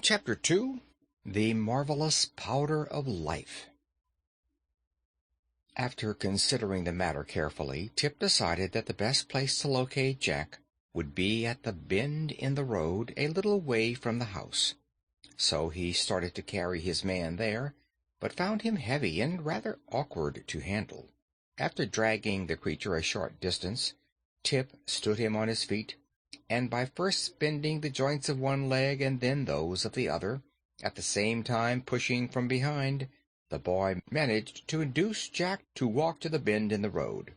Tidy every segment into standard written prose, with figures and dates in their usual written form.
Chapter 2. The Marvelous Powder of Life. After considering the matter carefully, Tip decided that the best place to locate Jack would be at the bend in the road a little way from the house. So he started to carry his man there, but found him heavy and rather awkward to handle. After dragging the creature a short distance, Tip stood him on his feet, and by first bending the joints of one leg and then those of the other, at the same time pushing from behind, the boy managed to induce Jack to walk to the bend in the road.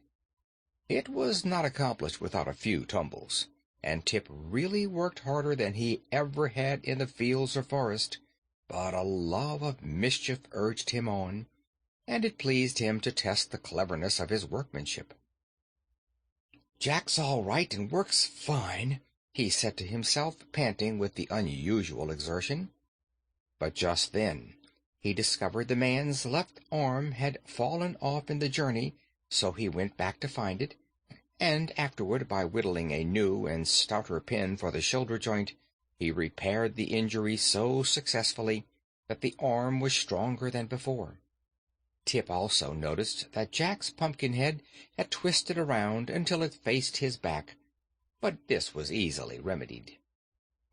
It was not accomplished without a few tumbles, and Tip really worked harder than he ever had in the fields or forest, but a love of mischief urged him on, and it pleased him to test the cleverness of his workmanship. "Jack's all right and works fine," he said to himself, panting with the unusual exertion. But just then he discovered the man's left arm had fallen off in the journey, so he went back to find it, and afterward, by whittling a new and stouter pin for the shoulder joint, he repaired the injury so successfully that the arm was stronger than before. Tip also noticed that Jack's pumpkin head had twisted around until it faced his back, but this was easily remedied.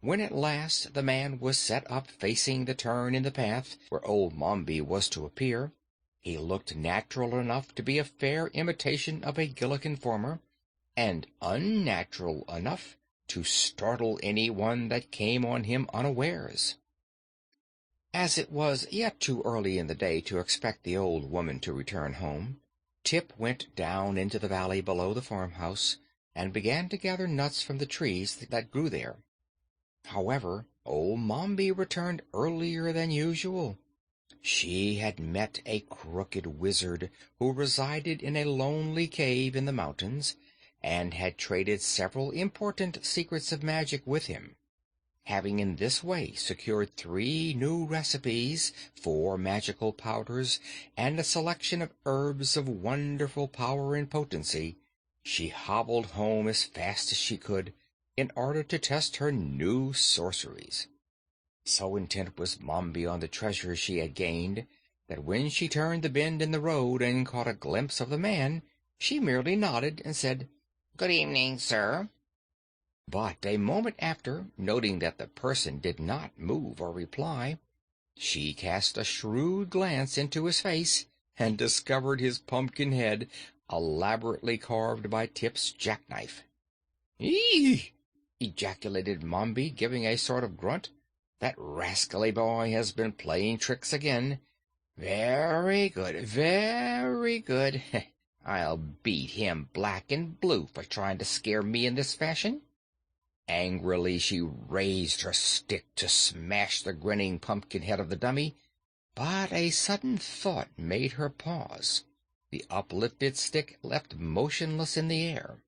When at last the man was set up facing the turn in the path where old Mombi was to appear, he looked natural enough to be a fair imitation of a Gillikin farmer, and unnatural enough to startle any one that came on him unawares. As it was yet too early in the day to expect the old woman to return home, Tip went down into the valley below the farmhouse and began to gather nuts from the trees that grew there. However, old Mombi returned earlier than usual. She had met a crooked wizard who resided in a lonely cave in the mountains, and had traded several important secrets of magic with him, having in this way secured 3 new recipes, 4 magical powders, and a selection of herbs of wonderful power and potency. She hobbled home as fast as she could, in order to test her new sorceries. So intent was Mombi on the treasure she had gained, that when she turned the bend in the road and caught a glimpse of the man, she merely nodded and said, "Good evening, sir." But a moment after, noting that the person did not move or reply, she cast a shrewd glance into his face and discovered his pumpkin head elaborately carved by Tip's jackknife. "Eee!" ejaculated Mombi, giving a sort of grunt. "That rascally boy has been playing tricks again. Very good, very good. I'll beat him black and blue for trying to scare me in this fashion." Angrily she raised her stick to smash the grinning pumpkin head of the dummy, but a sudden thought made her pause. The uplifted stick left motionless in the air.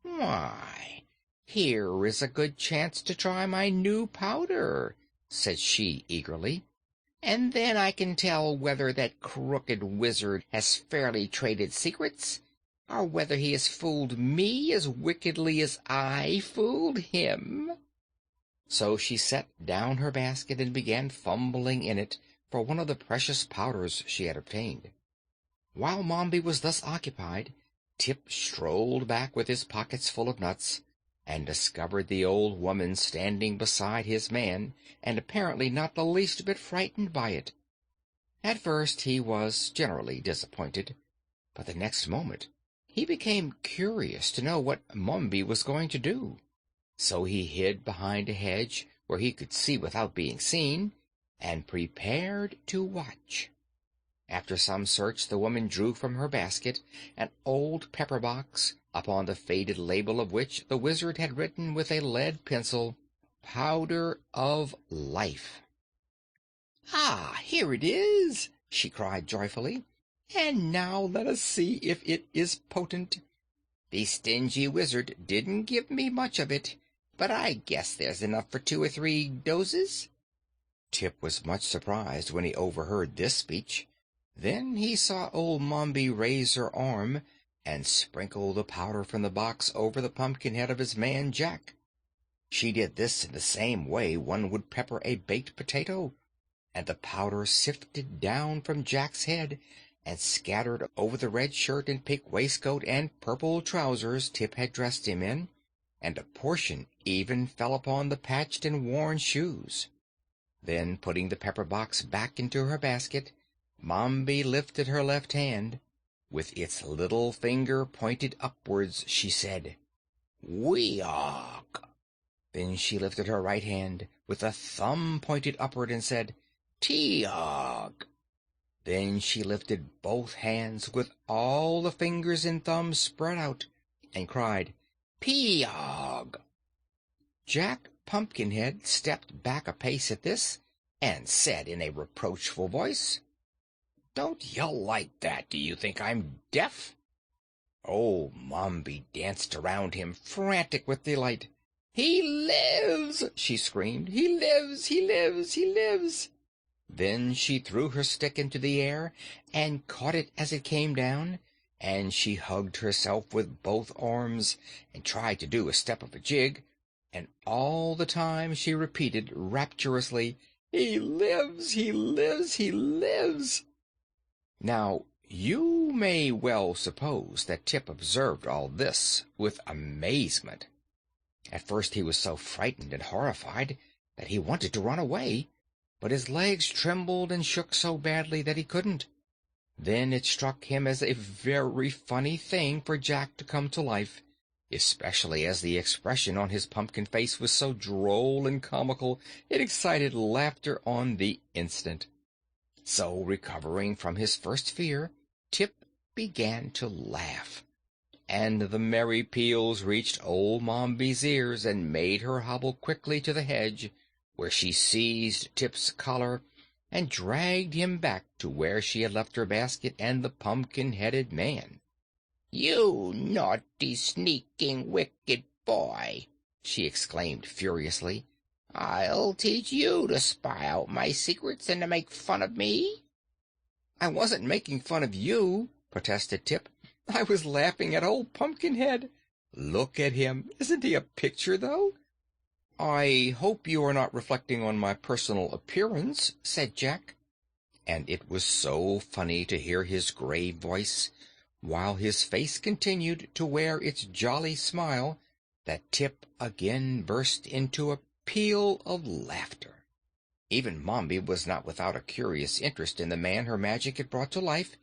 "Why, here is a good chance to try my new powder," said she eagerly, "and then I can tell whether that crooked wizard has fairly traded secrets, or whether he has fooled me as wickedly as I fooled him." So she set down her basket and began fumbling in it for one of the precious powders she had obtained. While Mombi was thus occupied, Tip strolled back with his pockets full of nuts, and discovered the old woman standing beside his man, and apparently not the least bit frightened by it. At first he was generally disappointed, but the next moment he became curious to know what Mombi was going to do. So he hid behind a hedge where he could see without being seen, and prepared to watch. After some search, the woman drew from her basket an old pepper box, upon the faded label of which the wizard had written with a lead pencil, "Powder of Life." "Ah, here it is!" she cried joyfully. "And now let us see if it is potent. The stingy wizard didn't give me much of it, but I guess there's enough for 2 or 3 doses." Tip was much surprised when he overheard this speech. Then he saw old Mombi raise her arm and sprinkle the powder from the box over the pumpkin head of his man Jack. She did this in the same way one would pepper a baked potato, and the powder sifted down from Jack's head and scattered over the red shirt and pink waistcoat and purple trousers Tip had dressed him in, and a portion even fell upon the patched and worn shoes. Then, putting the pepper box back into her basket, Mombi lifted her left hand. With its little finger pointed upwards, she said, "Weok." Then she lifted her right hand, with the thumb pointed upward, and said, "Teog." Then she lifted both hands, with all the fingers and thumbs spread out, and cried, "Peog." Jack Pumpkinhead stepped back a pace at this, and said in a reproachful voice, "Don't yell like that. Do you think I'm deaf?" Old Mombi danced around him, frantic with delight. "He lives!" she screamed. "He lives! He lives! He lives!" Then she threw her stick into the air and caught it as it came down, and she hugged herself with both arms and tried to do a step of a jig, and all the time she repeated rapturously, "He lives! He lives! He lives!" Now, you may well suppose that Tip observed all this with amazement. At first he was so frightened and horrified that he wanted to run away, but his legs trembled and shook so badly that he couldn't. Then it struck him as a very funny thing for Jack to come to life, especially as the expression on his pumpkin face was so droll and comical it excited laughter on the instant. So, recovering from his first fear, Tip began to laugh, and the merry peals reached old Mombi's ears and made her hobble quickly to the hedge, where she seized Tip's collar and dragged him back to where she had left her basket and the pumpkin-headed man. "You naughty, sneaking, wicked boy!" she exclaimed furiously. "I'll teach you to spy out my secrets and to make fun of me." "I wasn't making fun of you," protested Tip. "I was laughing at old Pumpkinhead. Look at him. Isn't he a picture, though?" "I hope you are not reflecting on my personal appearance," said Jack, and it was so funny to hear his grave voice, while his face continued to wear its jolly smile, that Tip again burst into a peal of laughter. Even Mombi was not without a curious interest in the man her magic had brought to life,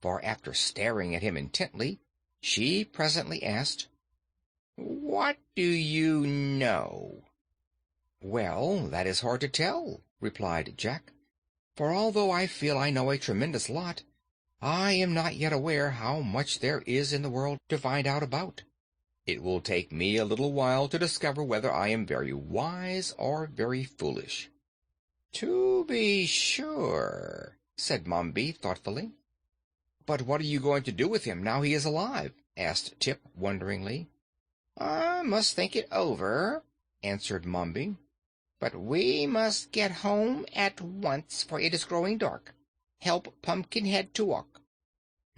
for after staring at him intently, she presently asked, "What do you know?" "Well, that is hard to tell," replied Jack, "for although I feel I know a tremendous lot, I am not yet aware how much there is in the world to find out about. It will take me a little while to discover whether I am very wise or very foolish." "To be sure," said Mombi thoughtfully. "But what are you going to do with him now he is alive?" asked Tip wonderingly. "I must think it over," answered Mombi. "But we must get home at once, for it is growing dark. Help Pumpkinhead to walk."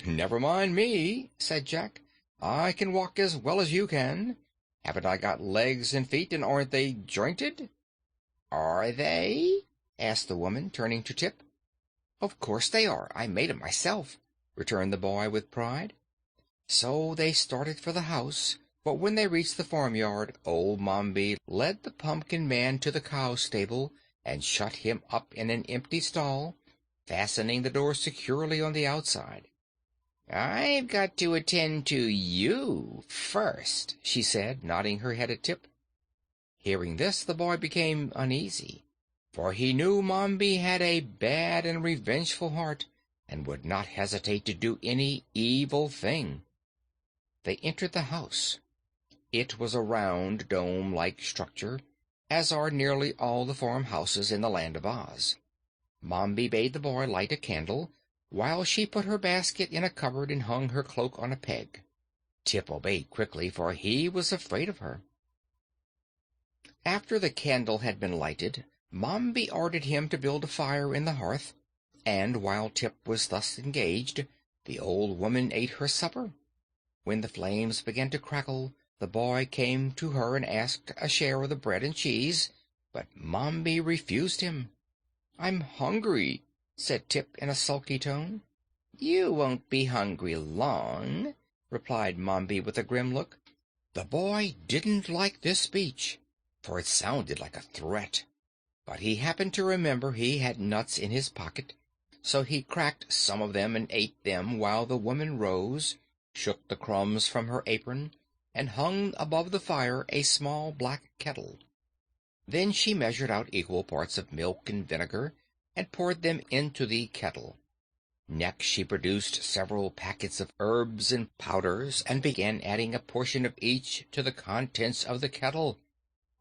"Never mind me," said Jack. "I can walk as well as you can. Haven't I got legs and feet, and aren't they jointed?" "Are they?" asked the woman, turning to Tip. "Of course they are. I made 'em myself," returned the boy with pride. So they started for the house, but when they reached the farmyard, old Mombi led the pumpkin man to the cow stable and shut him up in an empty stall, fastening the door securely on the outside. "I've got to attend to you first," she said, nodding her head at Tip. Hearing this, the boy became uneasy, for he knew Mombi had a bad and revengeful heart, and would not hesitate to do any evil thing. They entered the house. It was a round, dome-like structure, as are nearly all the farmhouses in the Land of Oz. Mombi bade the boy light a candle, while she put her basket in a cupboard and hung her cloak on a peg. Tip obeyed quickly, for he was afraid of her. After the candle had been lighted, Mombi ordered him to build a fire in the hearth, and while Tip was thus engaged, the old woman ate her supper. When the flames began to crackle, The boy came to her and asked a share of the bread and cheese, but Mombi refused him. "I'm hungry," said Tip in a sulky tone. "You won't be hungry long," replied Mombi with a grim look. The boy didn't like this speech, for it sounded like a threat, but he happened to remember he had nuts in his pocket, so he cracked some of them and ate them while the woman rose, shook the crumbs from her apron, and hung above the fire a small black kettle. Then she measured out equal parts of milk and vinegar and poured them into the kettle. Next she produced several packets of herbs and powders and began adding a portion of each to the contents of the kettle.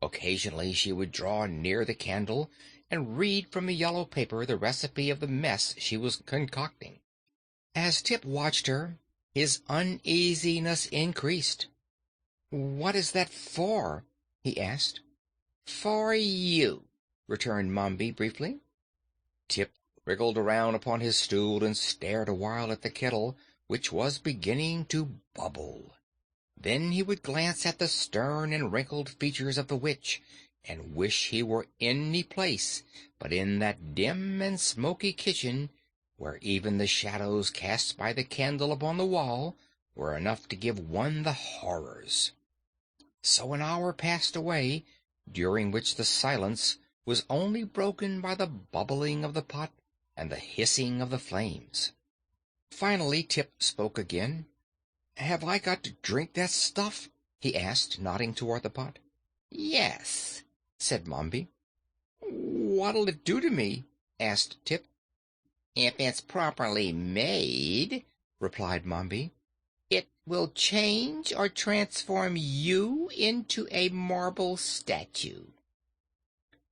Occasionally she would draw near the candle and read from a yellow paper the recipe of the mess she was concocting. As Tip watched her, his uneasiness increased. "What is that for?" he asked. "For you," returned Mombi briefly. Tip wriggled around upon his stool and stared a while at the kettle, which was beginning to bubble. Then he would glance at the stern and wrinkled features of the witch, and wish he were any place but in that dim and smoky kitchen, where even the shadows cast by the candle upon the wall were enough to give one the horrors. So an hour passed away, during which the silence was only broken by the bubbling of the pot and the hissing of the flames. Finally Tip spoke again. "Have I got to drink that stuff?" he asked, nodding toward the pot. "Yes," said Mombi. "What'll it do to me?" asked Tip. "If it's properly made," replied Mombi, "it will change or transform you into a marble statue."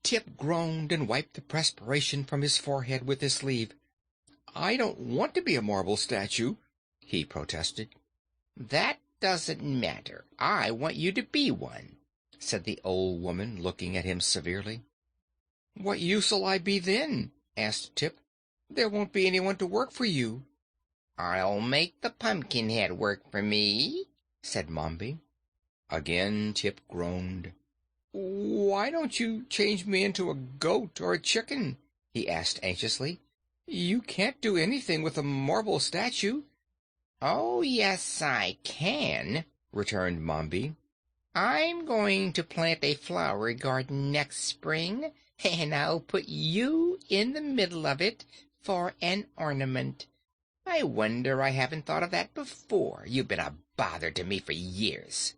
Tip groaned and wiped the perspiration from his forehead with his sleeve. "I don't want to be a marble statue," he protested. "That doesn't matter. I want you to be one," said the old woman, looking at him severely. "What use'll I be then?" asked Tip. "There won't be anyone to work for you." "I'll make the Pumpkinhead work for me," said Mombi. Again Tip groaned. "Why don't you change me into a goat or a chicken?" he asked anxiously. "You can't do anything with a marble statue." "Oh, yes, I can," returned Mombi. "I'm going to plant a flower garden next spring, and I'll put you in the middle of it for an ornament. I wonder I haven't thought of that before. You've been a bother to me for years."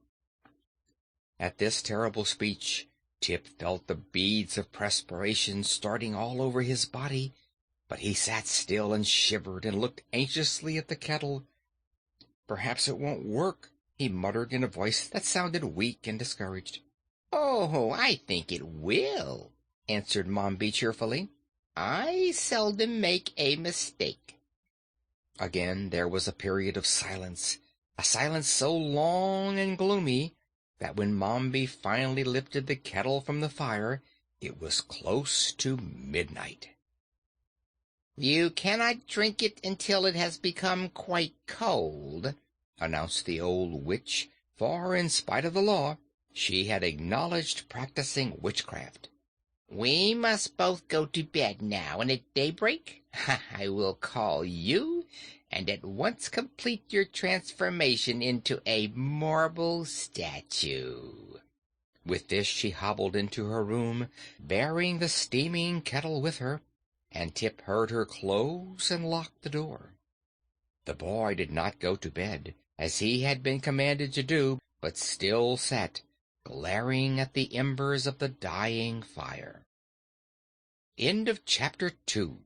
At this terrible speech, Tip felt the beads of perspiration starting all over his body, but he sat still and shivered and looked anxiously at the kettle. "Perhaps it won't work," he muttered in a voice that sounded weak and discouraged. "Oh, I think it will," answered Mombi cheerfully. "I seldom make a mistake." Again there was a period of silence, a silence so long and gloomy that when Mombi finally lifted the kettle from the fire, it was close to midnight. "You cannot drink it until it has become quite cold," announced the old witch, for in spite of the law, she had acknowledged practicing witchcraft. "We must both go to bed now, and at daybreak I will call you and at once complete your transformation into a marble statue." With this she hobbled into her room, bearing the steaming kettle with her, and Tip heard her close and lock the door. The boy did not go to bed, as he had been commanded to do, but still sat glaring at the embers of the dying fire. End of chapter 2.